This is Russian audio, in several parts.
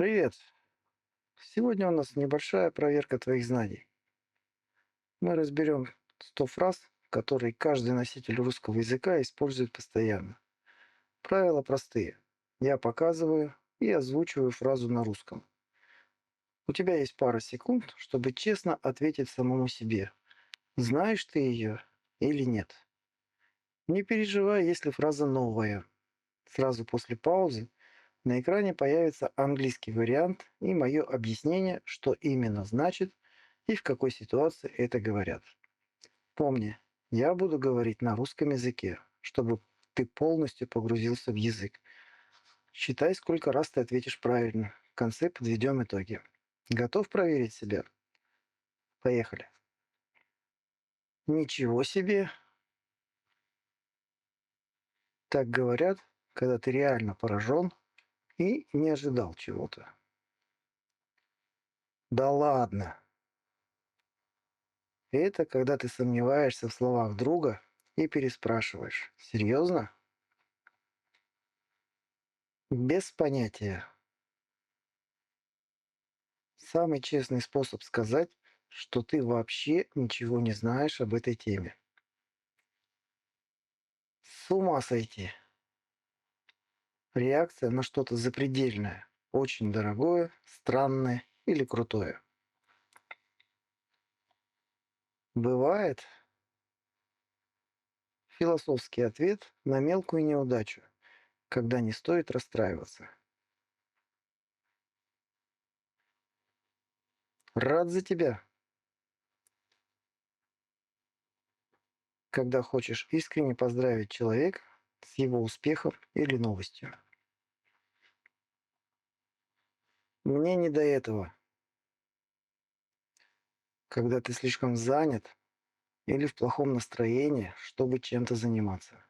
Привет. Сегодня у нас небольшая проверка твоих знаний. Мы разберем 100 фраз, которые каждый носитель русского языка использует постоянно. Правила простые. Я показываю и озвучиваю фразу на русском. У тебя есть пара секунд, чтобы честно ответить самому себе. Знаешь ты ее или нет? Не переживай, если фраза новая. Сразу после паузы на экране появится английский вариант и мое объяснение, что именно значит и в какой ситуации это говорят. Помни, я буду говорить на русском языке, чтобы ты полностью погрузился в язык. Считай, сколько раз ты ответишь правильно. В конце подведем итоги. Готов проверить себя? Поехали. Ничего себе! Так говорят, когда ты реально поражен и не ожидал чего-то. Да ладно! Это когда ты сомневаешься в словах друга и переспрашиваешь. Серьезно? Без понятия. Самый честный способ сказать, что ты вообще ничего не знаешь об этой теме. С ума сойти. Реакция на что-то запредельное, очень дорогое, странное или крутое. Бывает философский ответ на мелкую неудачу, когда не стоит расстраиваться. Рад за тебя, когда хочешь искренне поздравить человека с его успехом или новостью. Мне не до этого, когда ты слишком занят или в плохом настроении, чтобы чем-то заниматься.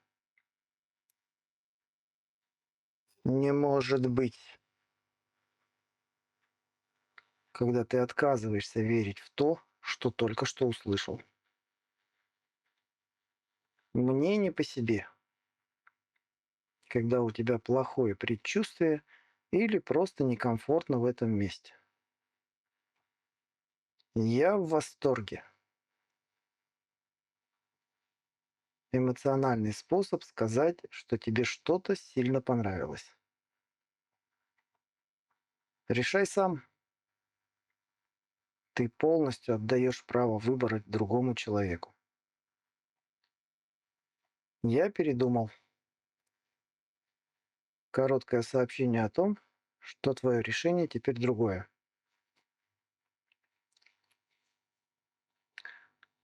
Не может быть, когда ты отказываешься верить в то, что только что услышал. Мне не по себе, когда у тебя плохое предчувствие или просто некомфортно в этом месте. Я в восторге. Эмоциональный способ сказать, что тебе что-то сильно понравилось. Решай сам. Ты полностью отдаешь право выбора другому человеку. Я передумал. Короткое сообщение о том, что твое решение теперь другое.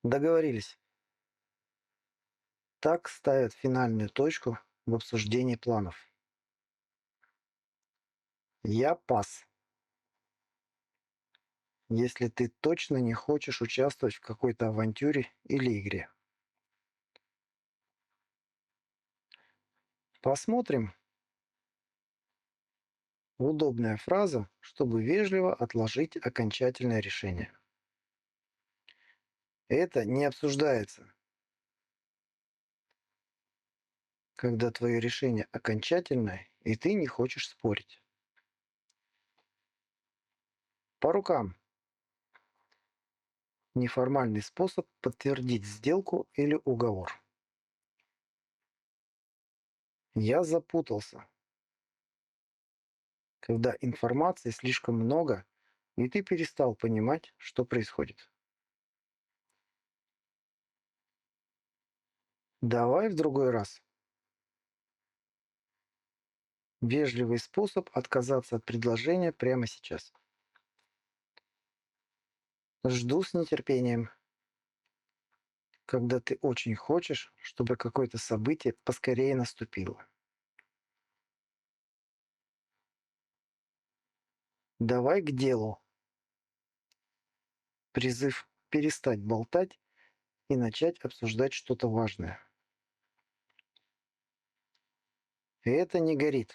Договорились. Так ставят финальную точку в обсуждении планов. Я пас, если ты точно не хочешь участвовать в какой-то авантюре или игре. Посмотрим. Удобная фраза, чтобы вежливо отложить окончательное решение. Это не обсуждается, когда твое решение окончательное, и ты не хочешь спорить. По рукам. Неформальный способ подтвердить сделку или уговор. Я запутался, когда информации слишком много, и ты перестал понимать, что происходит. Давай в другой раз. Вежливый способ отказаться от предложения прямо сейчас. Жду с нетерпением, когда ты очень хочешь, чтобы какое-то событие поскорее наступило. Давай к делу. Призыв перестать болтать и начать обсуждать что-то важное. И это не горит.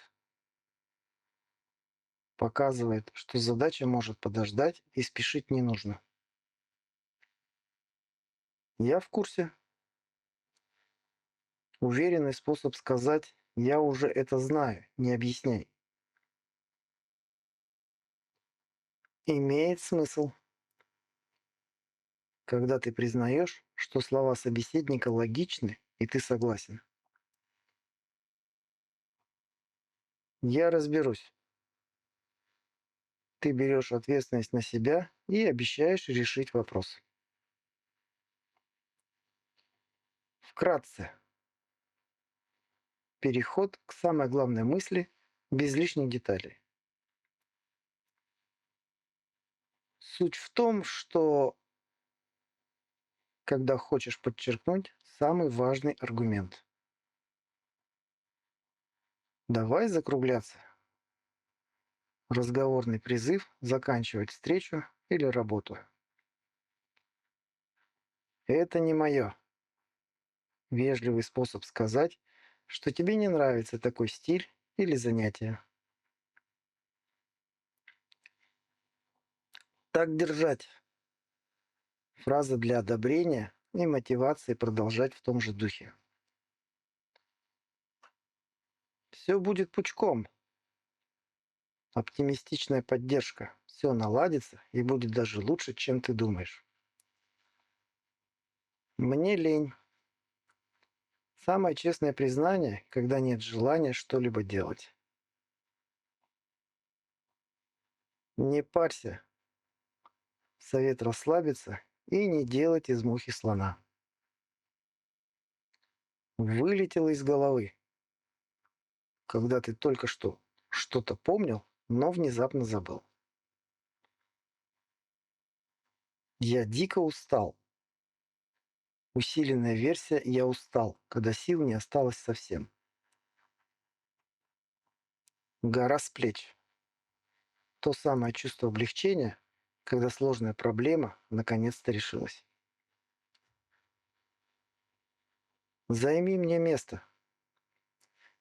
Показывает, что задача может подождать и спешить не нужно. Я в курсе. Уверенный способ сказать «я уже это знаю, не объясняй». Имеет смысл, когда ты признаешь, что слова собеседника логичны и ты согласен. Я разберусь. Ты берешь ответственность на себя и обещаешь решить вопрос. Вкратце. Переход к самой главной мысли без лишних деталей. Суть в том, что когда хочешь подчеркнуть самый важный аргумент. Давай закругляться. Разговорный призыв заканчивать встречу или работу. Это не мое. Вежливый способ сказать, что тебе не нравится такой стиль или занятие. Так держать. Фраза для одобрения и мотивации продолжать в том же духе. Все будет пучком. Оптимистичная поддержка. Все наладится и будет даже лучше, чем ты думаешь. Мне лень. Самое честное признание, когда нет желания что-либо делать. Не парься. Совет расслабиться и не делать из мухи слона. Вылетело из головы, когда ты только что что-то помнил, но внезапно забыл. Я дико устал. Усиленная версия «я устал», когда сил не осталось совсем. Гора с плеч. То самое чувство облегчения, когда сложная проблема наконец-то решилась. Займи мне место.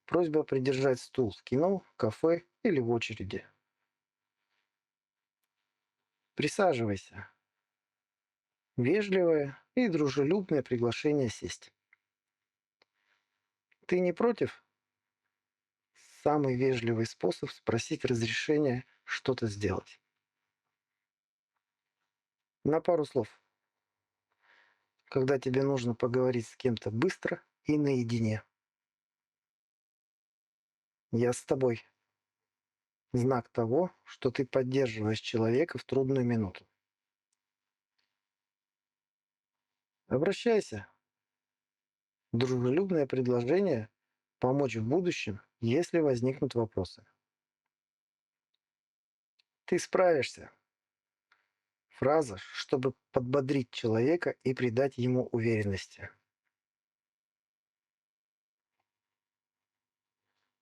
Просьба придержать стул в кино, кафе или в очереди. Присаживайся. Вежливое и дружелюбное приглашение сесть. Ты не против? Самый вежливый способ спросить разрешения что-то сделать. На пару слов. Когда тебе нужно поговорить с кем-то быстро и наедине. Я с тобой. Знак того, что ты поддерживаешь человека в трудную минуту. Обращайся. Дружелюбное предложение помочь в будущем, если возникнут вопросы. Ты справишься. Фраза, чтобы подбодрить человека и придать ему уверенности.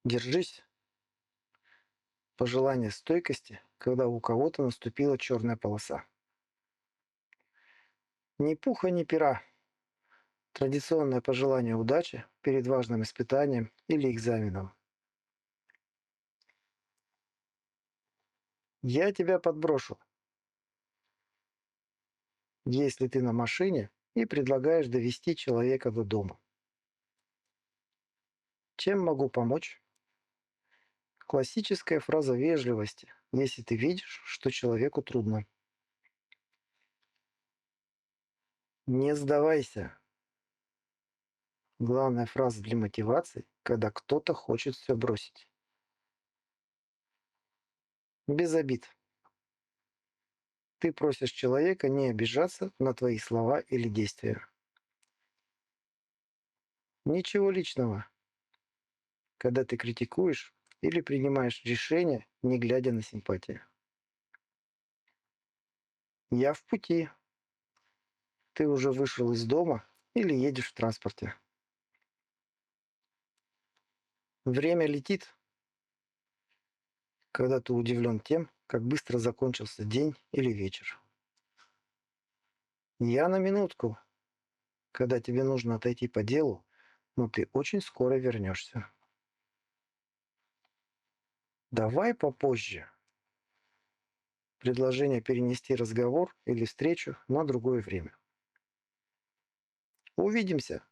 Держись. Пожелание стойкости, когда у кого-то наступила черная полоса. Ни пуха, ни пера. Традиционное пожелание удачи перед важным испытанием или экзаменом. Я тебя подброшу, если ты на машине и предлагаешь довести человека до дома. Чем могу помочь? Классическая фраза вежливости, если ты видишь, что человеку трудно. Не сдавайся. Главная фраза для мотивации, когда кто-то хочет все бросить. Без обид. Ты просишь человека не обижаться на твои слова или действия. Ничего личного, когда ты критикуешь или принимаешь решения, не глядя на симпатию. Я в пути. Ты уже вышел из дома или едешь в транспорте. Время летит, когда ты удивлен тем, как быстро закончился день или вечер. Я на минутку, когда тебе нужно отойти по делу, но ты очень скоро вернешься. Давай попозже. Предложение перенести разговор или встречу на другое время. Увидимся.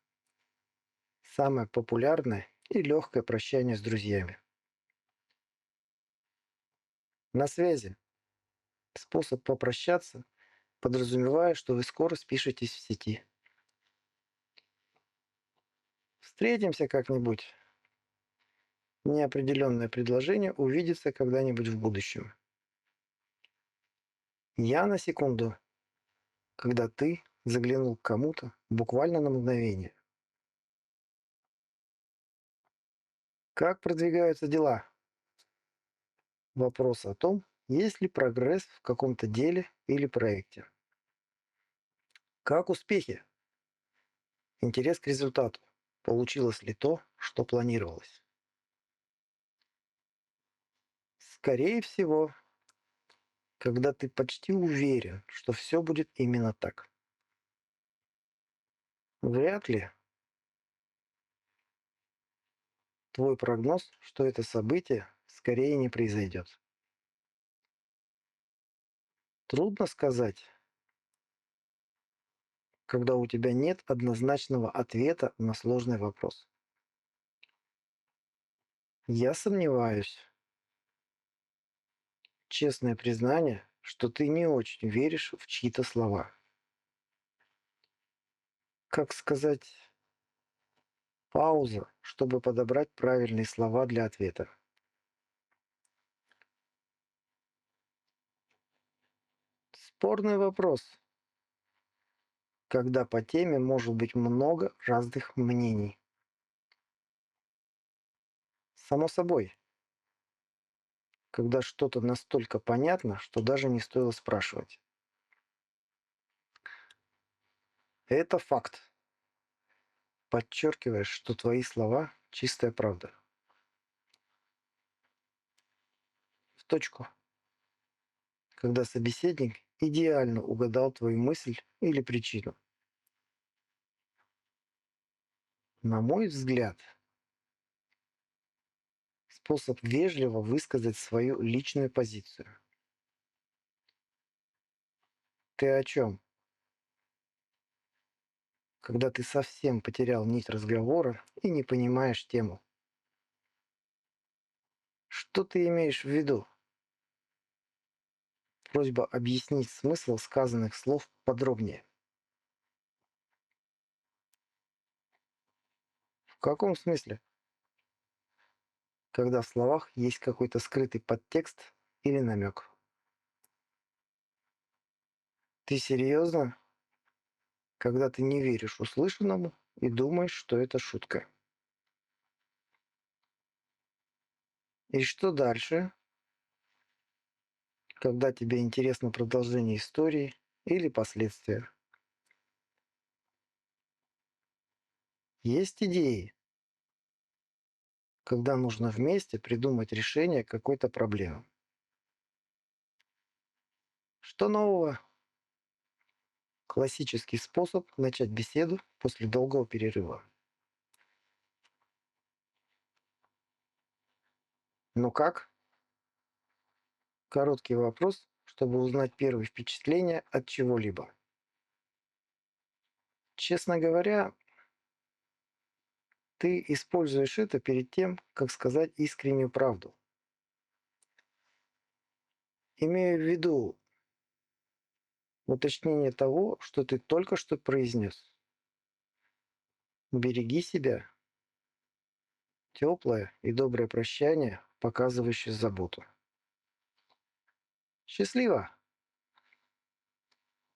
Самое популярное и легкое прощание с друзьями. На связи. Способ попрощаться, подразумевая, что вы скоро спишетесь в сети. Встретимся как-нибудь. Неопределенное предложение увидеться когда-нибудь в будущем. Я на секунду, когда ты заглянул к кому-то буквально на мгновение. Как продвигаются дела? Вопрос о том, есть ли прогресс в каком-то деле или проекте. Как успехи? Интерес к результату. Получилось ли то, что планировалось? Скорее всего, когда ты почти уверен, что все будет именно так. Вряд ли твой прогноз, что это событие скорее не произойдет. Трудно сказать, когда у тебя нет однозначного ответа на сложный вопрос. Я сомневаюсь. Честное признание, что ты не очень веришь в чьи-то слова. Как сказать, пауза, чтобы подобрать правильные слова для ответа. Спорный вопрос, когда по теме может быть много разных мнений. Само собой, когда что-то настолько понятно, что даже не стоило спрашивать. Это факт. Подчеркиваешь, что твои слова– чистая правда. В точку. Когда собеседник идеально угадал твою мысль или причину. На мой взгляд, способ вежливо высказать свою личную позицию. Ты о чем? Когда ты совсем потерял нить разговора и не понимаешь тему. Что ты имеешь в виду? Просьба объяснить смысл сказанных слов подробнее. В каком смысле? Когда в словах есть какой-то скрытый подтекст или намек. Ты серьезно? Когда ты не веришь услышанному и думаешь, что это шутка. И что дальше? Когда тебе интересно продолжение истории или последствия. Есть идеи, когда нужно вместе придумать решение какой-то проблемы. Что нового? Классический способ начать беседу после долгого перерыва. Ну как? Короткий вопрос, чтобы узнать первые впечатления от чего-либо. Честно говоря, ты используешь это перед тем, как сказать искреннюю правду. Имею в виду уточнение того, что ты только что произнес. Береги себя. Теплое и доброе прощание, показывающее заботу. Счастливо!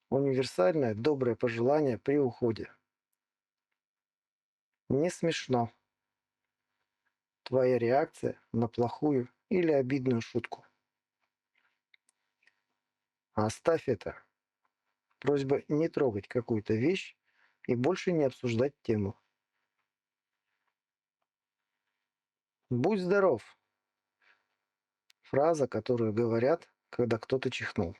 Универсальное доброе пожелание при уходе. Не смешно. Твоя реакция на плохую или обидную шутку. Оставь это. Просьба не трогать какую-то вещь и больше не обсуждать тему. Будь здоров. Фраза, которую говорят, когда кто-то чихнул.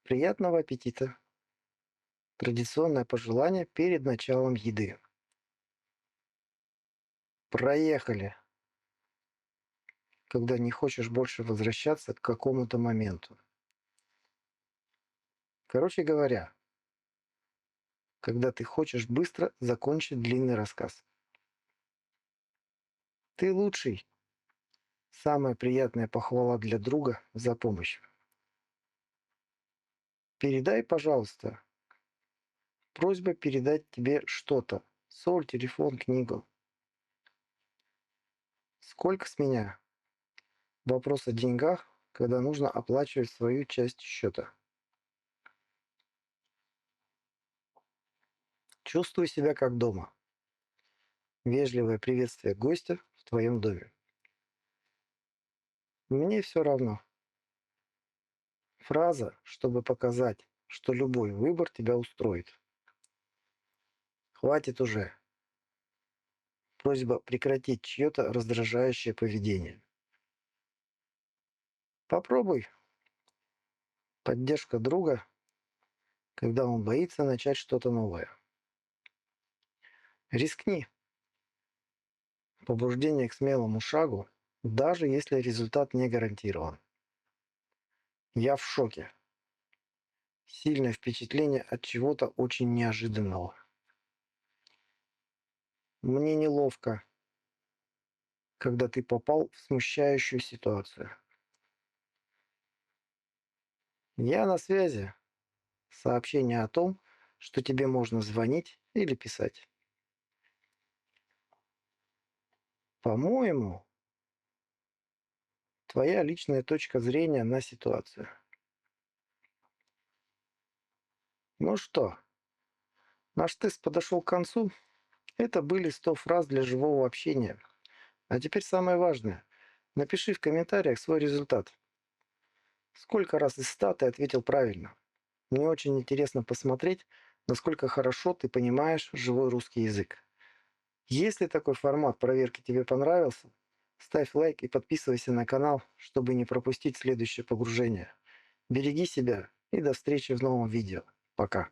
Приятного аппетита. Традиционное пожелание перед началом еды. Проехали, когда не хочешь больше возвращаться к какому-то моменту. Короче говоря, когда ты хочешь быстро закончить длинный рассказ. Ты лучший. Самая приятная похвала для друга за помощь. Передай, пожалуйста. Просьба передать тебе что-то. Соль, телефон, книгу. Сколько с меня? Вопрос о деньгах, когда нужно оплачивать свою часть счета. Чувствуй себя как дома. Вежливое приветствие гостя в твоем доме. Мне все равно. Фраза, чтобы показать, что любой выбор тебя устроит. Хватит уже. Просьба прекратить чье-то раздражающее поведение. Попробуй. Поддержка друга, когда он боится начать что-то новое. Рискни. Побуждение к смелому шагу, даже если результат не гарантирован. Я в шоке. Сильное впечатление от чего-то очень неожиданного. Мне неловко, когда ты попал в смущающую ситуацию. Я на связи. Сообщение о том, что тебе можно звонить или писать. По-моему, твоя личная точка зрения на ситуацию. Ну что, наш тест подошел к концу. Это были 100 фраз для живого общения. А теперь самое важное. Напиши в комментариях свой результат. Сколько раз из 100 ты ответил правильно? Мне очень интересно посмотреть, насколько хорошо ты понимаешь живой русский язык. Если такой формат проверки тебе понравился, ставь лайк и подписывайся на канал, чтобы не пропустить следующее погружение. Береги себя и до встречи в новом видео. Пока.